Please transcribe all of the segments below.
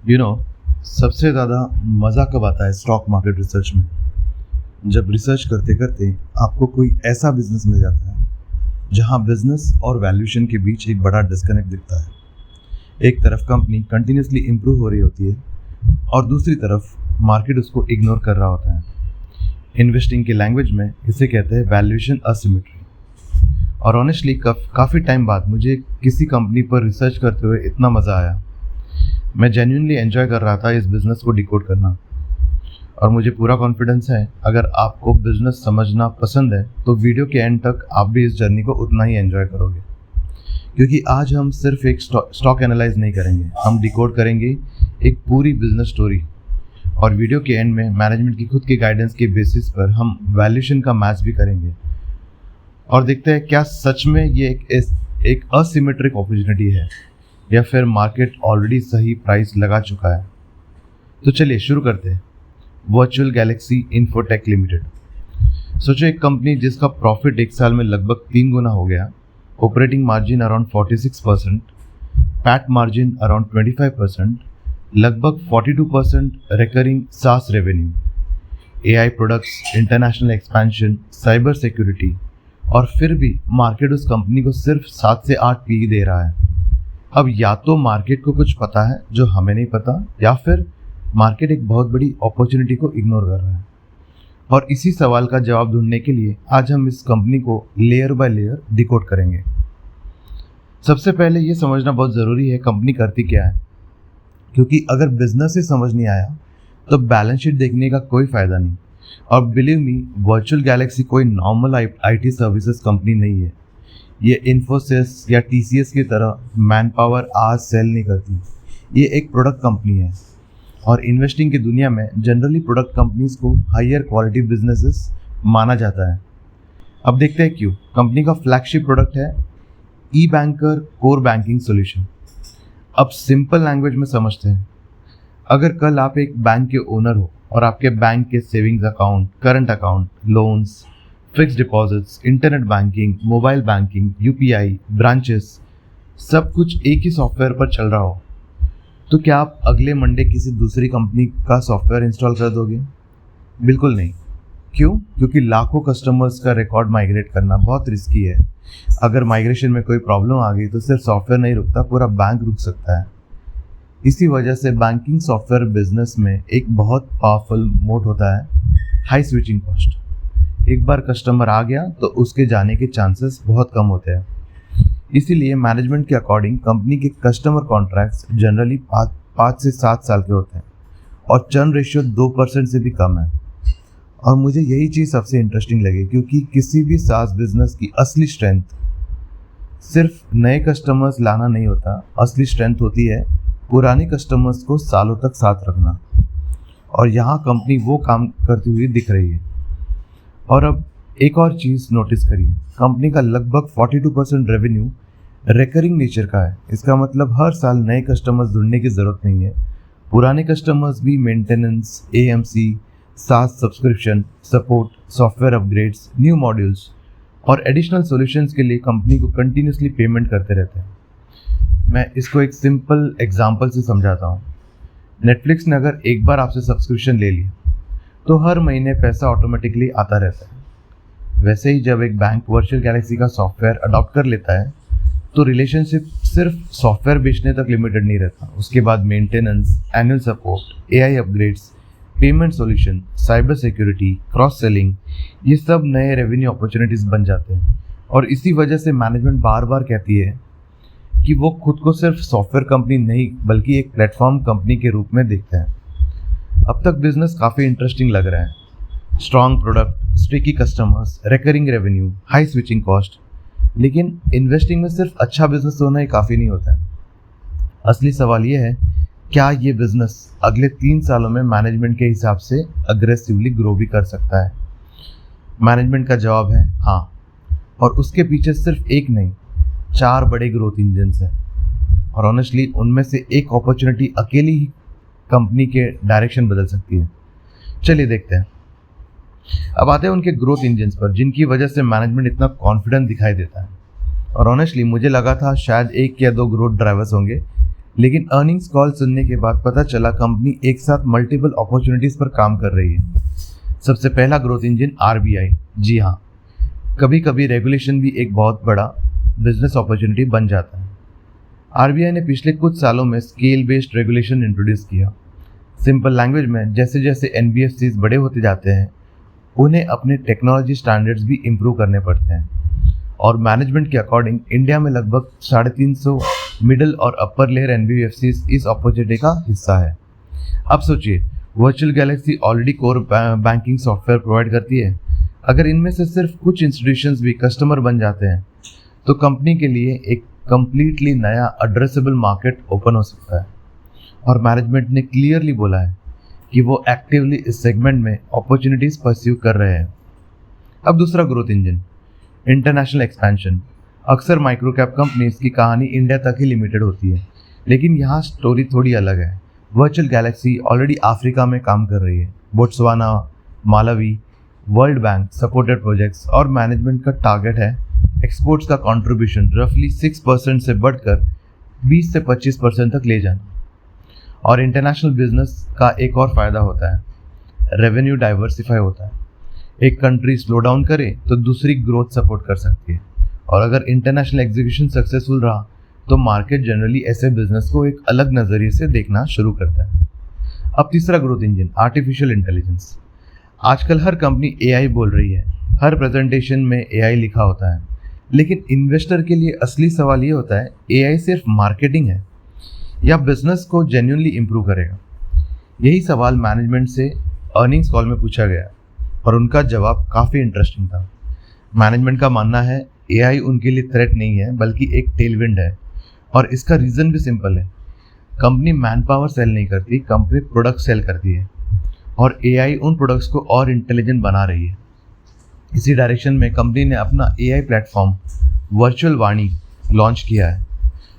You know सबसे ज़्यादा मज़ा कब आता है स्टॉक मार्केट रिसर्च में? जब रिसर्च करते करते आपको कोई ऐसा बिजनेस मिल जाता है जहां बिजनेस और वैल्यूएशन के बीच एक बड़ा डिस्कनेक्ट दिखता है। एक तरफ कंपनी कंटिन्यूसली इम्प्रूव हो रही होती है और दूसरी तरफ मार्केट उसको इग्नोर कर रहा होता है। इन्वेस्टिंग के लैंग्वेज में इसे कहते हैं वैल्यूएशन असिमेट्री। और ऑनेस्टली काफ़ी टाइम बाद मुझे किसी कंपनी पर रिसर्च करते हुए इतना मज़ा आया। मैं जेन्युइनली एंजॉय कर रहा था इस बिज़नेस को डिकोड करना। और मुझे पूरा कॉन्फिडेंस है, अगर आपको बिज़नेस समझना पसंद है तो वीडियो के एंड तक आप भी इस जर्नी को उतना ही एंजॉय करोगे। क्योंकि आज हम सिर्फ एक स्टॉक एनालाइज नहीं करेंगे, हम डिकोड करेंगे एक पूरी बिजनेस स्टोरी। और वीडियो के एंड में मैनेजमेंट की खुद के गाइडेंस के बेसिस पर हम वैल्यूएशन का मैच भी करेंगे और देखते हैं क्या सच में ये एक असिमेट्रिक अपॉर्चुनिटी है या फिर मार्केट ऑलरेडी सही प्राइस लगा चुका है। तो चलिए शुरू करते हैं। Virtual Galaxy infotech limited. सोचो एक कंपनी जिसका प्रॉफिट एक साल में लगभग 3 गुना हो गया, operating margin around 46%, PAT margin around 25%, लगभग 42% रिकरिंग सास revenue, AI products, international expansion, cyber security, और फिर भी मार्केट उस कंपनी को सिर्फ 7 से 8 पी दे रहा है। अब या तो मार्केट को कुछ पता है जो हमें नहीं पता, या फिर मार्केट एक बहुत बड़ी अपॉर्चुनिटी को इग्नोर कर रहा है। और इसी सवाल का जवाब ढूंढने के लिए आज हम इस कंपनी को लेयर बाय लेयर डिकोड करेंगे। सबसे पहले ये समझना बहुत ज़रूरी है कंपनी करती क्या है, क्योंकि अगर बिजनेस ही समझ नहीं आया तो बैलेंस शीट देखने का कोई फ़ायदा नहीं। और बिलीव मी, वर्चुअल गैलेक्सी कोई नॉर्मल आईटी सर्विसेज कंपनी नहीं है। ये इन्फोसिस या टीसीएस की तरह मैन पावर आज सेल नहीं करती। ये एक प्रोडक्ट कंपनी है और इन्वेस्टिंग की दुनिया में जनरली प्रोडक्ट कंपनीज को हायर क्वालिटी बिजनेसेस माना जाता है। अब देखते हैं क्यों। कंपनी का फ्लैगशिप प्रोडक्ट है ई बैंकर कोर बैंकिंग सॉल्यूशन। अब सिंपल लैंग्वेज में समझते हैं। अगर कल आप एक बैंक के ओनर हो और आपके बैंक के savings account, current account, loans, fixed deposits, internet banking, mobile banking, UPI, branches, सब कुछ एक ही सॉफ्टवेयर पर चल रहा हो, तो क्या आप अगले मंडे किसी दूसरी कंपनी का सॉफ्टवेयर इंस्टॉल कर दोगे? बिल्कुल नहीं। क्यों? क्योंकि लाखों कस्टमर्स का रिकॉर्ड माइग्रेट करना बहुत रिस्की है। अगर माइग्रेशन में कोई प्रॉब्लम आ गई तो सिर्फ सॉफ्टवेयर नहीं रुकता, पूरा बैंक रुक सकता है। इसी वजह से बैंकिंग सॉफ्टवेयर बिजनेस में एक बहुत पावरफुल मोड होता है, हाई स्विचिंग कॉस्ट। एक बार कस्टमर आ गया तो उसके जाने के चांसेस बहुत कम होते हैं। इसीलिए मैनेजमेंट के अकॉर्डिंग कंपनी के कस्टमर कॉन्ट्रैक्ट्स जनरली 5 से 7 साल के होते हैं और चर्न रेशियो 2% से भी कम है। और मुझे यही चीज़ सबसे इंटरेस्टिंग लगी, क्योंकि किसी भी सास बिजनेस की असली स्ट्रेंथ सिर्फ नए कस्टमर्स लाना नहीं होता। असली स्ट्रेंथ होती है पुराने कस्टमर्स को सालों तक साथ रखना। और यहाँ कंपनी वो काम करती हुई दिख रही है। और अब एक और चीज़ नोटिस करिए, कंपनी का लगभग 42% रेवेन्यू रिकरिंग नेचर का है। इसका मतलब हर साल नए कस्टमर्स ढूंढने की ज़रूरत नहीं है। पुराने कस्टमर्स भी मेंटेनेंस, एएमसी, सास subscription, support, software upgrades, new modules और एडिशनल सॉल्यूशंस के लिए कंपनी को कंटिन्यूसली पेमेंट करते रहते हैं। मैं इसको एक सिंपल एग्जांपल से समझाता हूँ। नेटफ्लिक्स ने अगर एक बार आपसे सब्सक्रिप्शन ले लिया तो हर महीने पैसा ऑटोमेटिकली आता रहता है। वैसे ही जब एक बैंक वर्चुअल गैलेक्सी का सॉफ्टवेयर अडॉप्ट कर लेता है तो रिलेशनशिप सिर्फ सॉफ्टवेयर बेचने तक लिमिटेड नहीं रहता। उसके बाद maintenance, annual support, AI upgrades, payment solution, cyber security, cross selling, ये सब नए रेवेन्यू अपॉर्चुनिटीज़ बन जाते हैं। और इसी वजह से मैनेजमेंट बार बार कहती है कि वो खुद को सिर्फ सॉफ्टवेयर कंपनी नहीं बल्कि एक प्लेटफॉर्म कंपनी के रूप में देखते हैं। अब तक बिजनेस काफ़ी इंटरेस्टिंग लग रहा है। Strong product, sticky customers, recurring revenue, high switching cost. लेकिन इन्वेस्टिंग में सिर्फ अच्छा बिजनेस होना ही काफ़ी नहीं होता है। असली सवाल ये है, क्या ये बिजनेस अगले 3 सालों में मैनेजमेंट के हिसाब से अग्रेसिवली ग्रो भी कर सकता है? मैनेजमेंट का जवाब है हाँ। और उसके पीछे सिर्फ एक नहीं, 4 बड़े ग्रोथ इंजन्स हैं। और ऑनेस्टली उनमें से एक अपॉर्चुनिटी अकेली ही कंपनी के डायरेक्शन बदल सकती है। चलिए देखते हैं। अब आते हैं उनके ग्रोथ इंजन्स पर, जिनकी वजह से मैनेजमेंट इतना कॉन्फिडेंट दिखाई देता है। और ऑनेस्टली मुझे लगा था शायद 1 या 2 ग्रोथ ड्राइवर्स होंगे, लेकिन अर्निंग्स कॉल सुनने के बाद पता चला कंपनी एक साथ मल्टीपल अपॉर्चुनिटीज़ पर काम कर रही है। सबसे पहला ग्रोथ इंजन आरबीआई। जी हाँ, कभी कभी रेगुलेशन भी एक बहुत बड़ा बिजनेस अपॉर्चुनिटी बन जाता है। आरबीआई ने पिछले कुछ सालों में स्केल बेस्ड रेगुलेशन इंट्रोड्यूस किया। सिंपल लैंग्वेज में जैसे जैसे एनबीएफसीज बड़े होते जाते हैं उन्हें अपने टेक्नोलॉजी स्टैंडर्ड्स भी इम्प्रूव करने पड़ते हैं, और मैनेजमेंट के अकॉर्डिंग इंडिया में लगभग 350 मिडिल और अपर लेयर एनबीएफसीज इस अपॉर्चुनिटी का हिस्सा है। अब सोचिए, virtual Galaxy already core banking software provide करती है। अगर इनमें से सिर्फ कुछ इंस्टीट्यूशंस भी कस्टमर बन जाते हैं तो कंपनी के लिए एक कंप्लीटली नया एड्रेसेबल मार्केट ओपन हो सकता है, और मैनेजमेंट ने क्लियरली बोला है कि वो एक्टिवली इस सेगमेंट में अपॉर्चुनिटीज़ परस्यू कर रहे हैं। अब दूसरा ग्रोथ इंजन, इंटरनेशनल एक्सपेंशन। अक्सर माइक्रो कैप कंपनीज की कहानी इंडिया तक ही लिमिटेड होती है, लेकिन यहाँ स्टोरी थोड़ी अलग है। वर्चुअल गैलेक्सी ऑलरेडी अफ्रीका में काम कर रही है। Botswana, Malawi, world bank supported projects, और मैनेजमेंट का टारगेट है एक्सपोर्ट्स का कंट्रीब्यूशन रफली 6% से बढ़कर 20 से 25% तक ले जाना। और इंटरनेशनल बिजनेस का एक और फ़ायदा होता है, रेवेन्यू डाइवर्सिफाई होता है। एक कंट्री स्लो डाउन करे तो दूसरी ग्रोथ सपोर्ट कर सकती है, और अगर इंटरनेशनल एग्जीक्यूशन सक्सेसफुल रहा तो मार्केट जनरली ऐसे बिजनेस को एक अलग नज़रिए से देखना शुरू करता है। अब तीसरा ग्रोथ इंजन, आर्टिफिशियल इंटेलिजेंस। आजकल हर कंपनी एआई बोल रही है, हर प्रेजेंटेशन में एआई लिखा होता है, लेकिन इन्वेस्टर के लिए असली सवाल ये होता है, एआई सिर्फ मार्केटिंग है या बिजनेस को जेन्युइनली इम्प्रूव करेगा? यही सवाल मैनेजमेंट से अर्निंग्स कॉल में पूछा गया, और उनका जवाब काफ़ी इंटरेस्टिंग था। मैनेजमेंट का मानना है एआई उनके लिए थ्रेट नहीं है बल्कि एक टेलविंड है, और इसका रीज़न भी सिंपल है। कंपनी मैन पावर सेल नहीं करती, कंपनी प्रोडक्ट सेल करती है, और एआई उन प्रोडक्ट्स को और इंटेलिजेंट बना रही है। इसी डायरेक्शन में कंपनी ने अपना एआई प्लेटफॉर्म वर्चुअल वाणी लॉन्च किया है,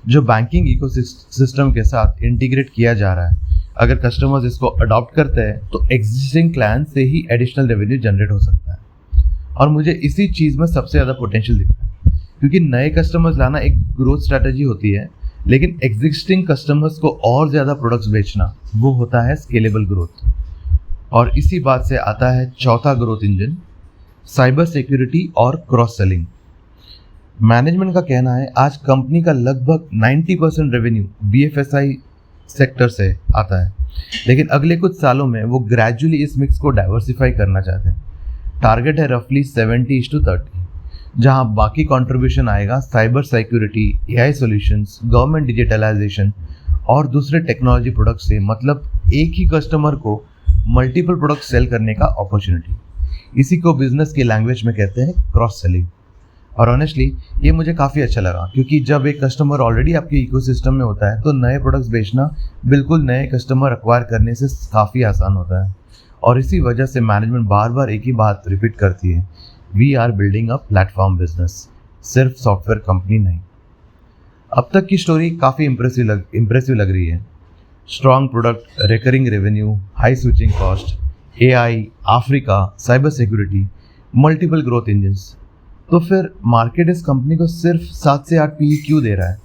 जो बैंकिंग इकोसिस्टम के साथ इंटीग्रेट किया जा रहा है। अगर कस्टमर्स इसको अडॉप्ट करते हैं तो एग्जिस्टिंग क्लाइंट से ही एडिशनल रेवेन्यू जनरेट हो सकता है, और मुझे इसी चीज़ में सबसे ज़्यादा पोटेंशियल दिखता है, क्योंकि नए कस्टमर्स लाना एक ग्रोथ स्ट्रैटेजी होती है, लेकिन एग्जिस्टिंग कस्टमर्स को और ज़्यादा प्रोडक्ट्स बेचना वो होता है स्केलेबल ग्रोथ। और इसी बात से आता है चौथा ग्रोथ इंजन, साइबर सिक्योरिटी और क्रॉस सेलिंग। मैनेजमेंट का कहना है आज कंपनी का लगभग 90% रेवेन्यू बीएफएसआई सेक्टर से आता है, लेकिन अगले कुछ सालों में वो ग्रेजुअली इस मिक्स को डाइवर्सिफाई करना चाहते हैं। टारगेट है रफली 70:30, जहां बाकी कंट्रीब्यूशन आएगा cyber security, AI solutions, government digitalization और दूसरे टेक्नोलॉजी प्रोडक्ट से, मतलब एक ही कस्टमर को मल्टीपल प्रोडक्ट सेल करने का अपॉर्चुनिटी। इसी को बिजनेस की लैंग्वेज में कहते हैं क्रॉस सेलिंग। और ऑनेस्टली ये मुझे काफ़ी अच्छा लगा, क्योंकि जब एक कस्टमर ऑलरेडी आपके इकोसिस्टम में होता है तो नए प्रोडक्ट्स बेचना बिल्कुल नए कस्टमर एक्वायर करने से काफ़ी आसान होता है। और इसी वजह से मैनेजमेंट बार बार एक ही बात रिपीट करती है, we are building a platform business, सिर्फ सॉफ्टवेयर कंपनी नहीं। अब तक की स्टोरी काफ़ी इम्प्रेसिव लग रही है। Strong product, recurring revenue, high switching cost, AI, Africa, cyber security, multiple growth engines. तो फिर मार्केट इस कंपनी को सिर्फ 7 से 8 पीई क्यों दे रहा है?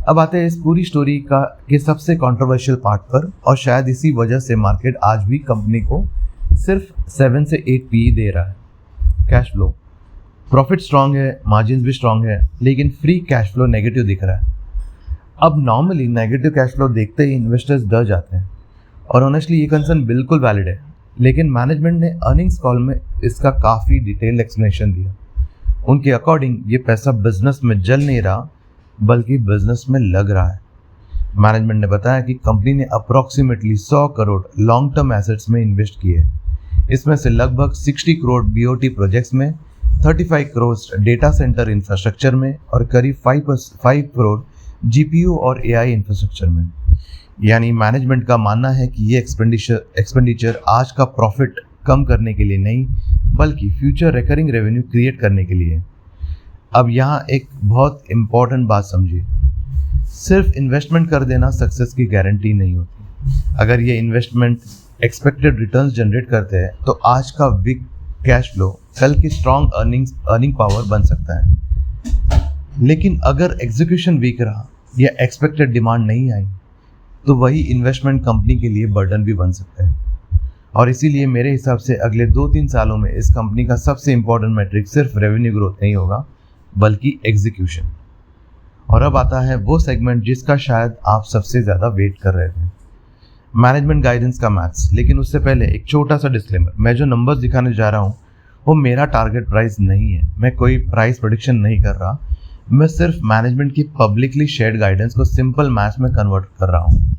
अब आते हैं इस पूरी स्टोरी के सबसे कंट्रोवर्शियल पार्ट पर, और शायद इसी वजह से मार्केट आज भी कंपनी को सिर्फ 7 से 8 पीई दे रहा है। कैश फ्लो, प्रॉफिट स्ट्रांग है, मार्जिन भी स्ट्रांग है, लेकिन फ्री कैश फ्लो नेगेटिव दिख रहा है। अब नॉर्मली नेगेटिव कैश फ्लो देखते ही इन्वेस्टर्स डर जाते हैं, और ऑनेस्टली ये कंसर्न बिल्कुल वैलिड है, लेकिन मैनेजमेंट ने अर्निंग्स कॉल में इसका काफ़ी डिटेल एक्सप्लेनेशन दिया। उनके अकॉर्डिंग ये पैसा बिजनेस में जल नहीं रहा बल्कि बिजनेस में लग रहा है। मैनेजमेंट ने बताया कि कंपनी ने approximately 100 crore long term assets में इन्वेस्ट किए। इसमें से लगभग 60 करोड़ बीओटी प्रोजेक्ट्स में, 35 करोड़ डेटा सेंटर इंफ्रास्ट्रक्चर में, और करीब 5 करोड़ जीपीयू और एआई इंफ्रास्ट्रक्चर में। यानी मैनेजमेंट का मानना है कि ये एक्सपेंडिचर आज का प्रॉफिट कम करने के लिए नहीं बल्कि फ्यूचर रिकरिंग रेवेन्यू क्रिएट करने के लिए। अब यहाँ एक बहुत इम्पॉर्टेंट बात समझिए, सिर्फ इन्वेस्टमेंट कर देना सक्सेस की गारंटी नहीं होती। अगर ये इन्वेस्टमेंट एक्सपेक्टेड रिटर्न्स जनरेट करते हैं तो आज का वीक कैश फ्लो कल की स्ट्रॉन्ग अर्निंग पावर बन सकता है। लेकिन अगर एग्जीक्यूशन वीक रहा या एक्सपेक्टेड डिमांड नहीं आई तो वही इन्वेस्टमेंट कंपनी के लिए बर्डन भी बन सकता है। और इसीलिए मेरे हिसाब से अगले 2-3 सालों में इस कंपनी का सबसे इम्पोर्टेंट मैट्रिक सिर्फ रेवेन्यू ग्रोथ नहीं होगा, बल्कि एग्जीक्यूशन। और अब आता है वो सेगमेंट जिसका शायद आप सबसे ज़्यादा वेट कर रहे थे, मैनेजमेंट गाइडेंस का मैथ्स। लेकिन उससे पहले एक छोटा सा डिस्क्लेमर, मैं जो नंबर्स दिखाने जा रहा हूँ वो मेरा टारगेट प्राइस नहीं है, मैं कोई प्राइस प्रेडिक्शन नहीं कर रहा, मैं सिर्फ मैनेजमेंट की पब्लिकली शेयर्ड गाइडेंस को सिंपल मैथ्स में कन्वर्ट कर रहा हूँ,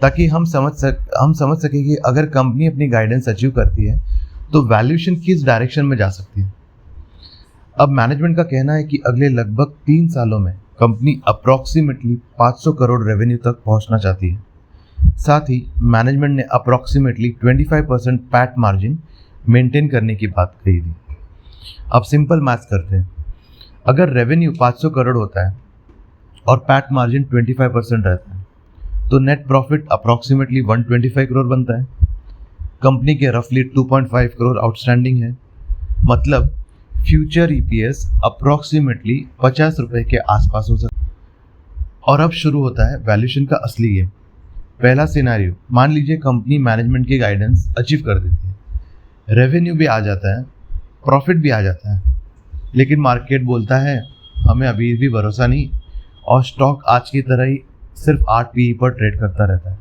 ताकि हम समझ सकें कि अगर कंपनी अपनी गाइडेंस अचीव करती है तो वैल्यूएशन किस डायरेक्शन में जा सकती है। अब मैनेजमेंट का कहना है कि अगले लगभग 3 सालों में कंपनी अप्रॉक्सीमेटली 500 करोड़ रेवेन्यू तक पहुंचना चाहती है। साथ ही मैनेजमेंट ने अप्रॉक्सीमेटली 25% पैट मार्जिन मेंटेन करने की बात कही थी। अब सिंपल मैथ्स करते हैं, अगर रेवेन्यू 500 करोड़ होता है और पैट मार्जिन 25% रहता है तो नेट प्रॉफिट अप्रॉक्सीमेटली 125 करोड़ बनता है। कंपनी के रफली 2.5 करोड़ आउटस्टैंडिंग है, मतलब फ्यूचर ईपीएस अप्रॉक्सीमेटली 50 रुपए के आसपास हो सकता है। और अब शुरू होता है वैल्यूएशन का असली गेम। पहला सिनेरियो, मान लीजिए कंपनी मैनेजमेंट की गाइडेंस अचीव कर देती है, रेवेन्यू भी आ जाता है, प्रॉफिट भी आ जाता है, लेकिन मार्केट बोलता है हमें अभी भी भरोसा नहीं और स्टॉक आज की तरह ही सिर्फ 8 पीई पर ट्रेड करता रहता है।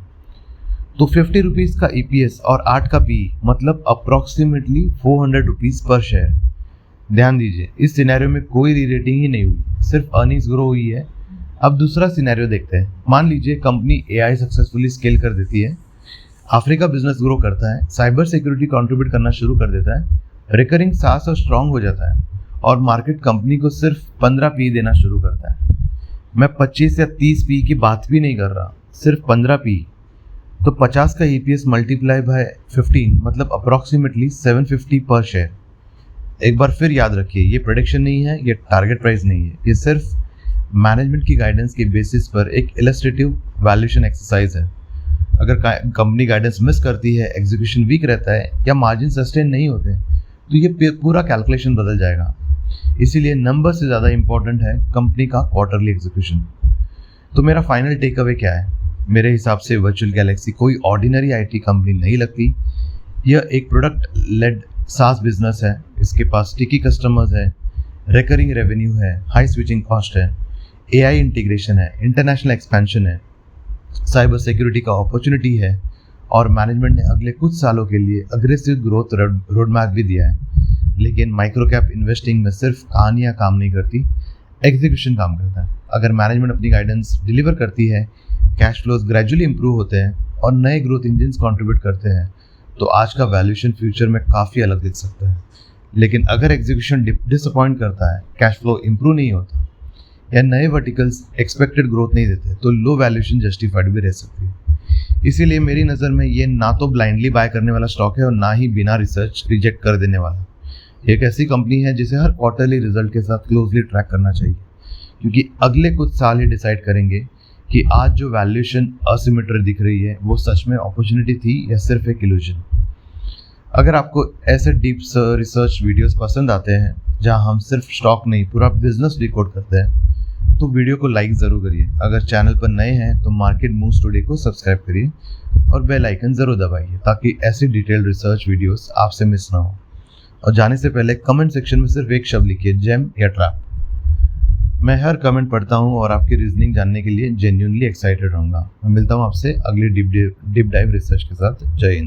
तो 50 रुपीज़ का ईपीएस और 8 का पीई मतलब अप्रॉक्सीमेटली 400 रुपीज़ पर शेयर। ध्यान दीजिए, इस सिनेरियो में कोई री रेटिंग ही नहीं हुई, सिर्फ अर्निंग्स ग्रो हुई है। अब दूसरा सिनेरियो देखते हैं, मान लीजिए कंपनी एआई सक्सेसफुली स्केल कर देती है, अफ्रीका बिजनेस ग्रो करता है, साइबर सिक्योरिटी कंट्रीब्यूट करना शुरू कर देता है, रिकरिंग सास और स्ट्रांग हो जाता है और मार्केट कंपनी को सिर्फ 15 पी देना शुरू करता है। मैं 25 या 30 पी की बात भी नहीं कर रहा, सिर्फ 15 पी। तो 50 का ईपीएस मल्टीप्लाई बाय 15 मतलब अप्रॉक्सीमेटली 750 पर शेयर। एक बार फिर याद रखिए, ये प्रेडिक्शन नहीं है, ये टारगेट प्राइस नहीं है, ये सिर्फ मैनेजमेंट की गाइडेंस के बेसिस पर एक इलस्ट्रेटिव वैल्यूएशन एक्सरसाइज है। अगर कंपनी गाइडेंस मिस करती है, एग्जीक्यूशन वीक रहता है या मार्जिन सस्टेन नहीं होते तो ये पूरा कैलकुलेशन बदल जाएगा। इसीलिए नंबर से ज़्यादा इंपॉर्टेंट है कंपनी का क्वार्टरली एग्जीक्यूशन। तो मेरा फाइनल टेक अवे क्या है? मेरे हिसाब से वर्चुअल गैलेक्सी कोई ऑर्डिनरी आईटी कंपनी नहीं लगती। यह एक प्रोडक्ट लेड सास बिजनेस है, इसके पास स्टिकी कस्टमर्स है, रिकरिंग रेवेन्यू है, हाई स्विचिंग कॉस्ट है, एआई इंटीग्रेशन है, इंटरनेशनल एक्सपेंशन है, साइबर सिक्योरिटी का अपॉर्चुनिटी है और मैनेजमेंट ने अगले कुछ सालों के लिए अग्रेसिव ग्रोथ रोड मैप भी दिया है। लेकिन माइक्रो कैप इन्वेस्टिंग में सिर्फ कहानियाँ काम नहीं करती, एग्जीक्यूशन काम करता है। अगर मैनेजमेंट अपनी गाइडेंस डिलीवर करती है, कैश फ्लोज ग्रेजुअली इंप्रूव होते हैं और नए ग्रोथ इंजन्स कंट्रीब्यूट करते हैं तो आज का वैल्यूएशन फ्यूचर में काफ़ी अलग दिख सकता है। लेकिन अगर एग्जीक्यूशन डिसअपॉइंट करता है, कैश फ्लो इंप्रूव नहीं होता या नए वर्टिकल्स एक्सपेक्टेड ग्रोथ नहीं देते तो लो वैल्यूएशन जस्टिफाइड भी रह सकती है। इसीलिए मेरी नज़र में ये ना तो ब्लाइंडली बाय करने वाला स्टॉक है और ना ही बिना रिसर्च रिजेक्ट कर देने वाला। एक ऐसी कंपनी है जिसे हर क्वार्टरली रिजल्ट के साथ क्लोजली ट्रैक करना चाहिए, क्योंकि अगले कुछ साल ही डिसाइड करेंगे कि आज जो वैल्यूएशन असिमेट्री दिख रही है वो सच में अपॉर्चुनिटी थी या सिर्फ एक इल्यूजन। अगर आपको ऐसे डीप रिसर्च वीडियोस पसंद आते हैं जहां हम सिर्फ स्टॉक नहीं पूरा बिजनेस डिकोड करते हैं तो वीडियो को लाइक ज़रूर करिए। अगर चैनल पर नए हैं तो मार्केट मूव्स टुडे को सब्सक्राइब करिए और बेल आइकन ज़रूर दबाइए ताकि ऐसी डिटेल्ड रिसर्च वीडियोस आपसे मिस ना हो। और जाने से पहले कमेंट सेक्शन में सिर्फ एक शब्द लिखिए, जेम या ट्रैप। मैं हर कमेंट पढ़ता हूं और आपकी रीजनिंग जानने के लिए जेन्युइनली एक्साइटेड रहूँगा। मैं मिलता हूं आपसे अगली डीप डाइव रिसर्च के साथ। जय हिंद।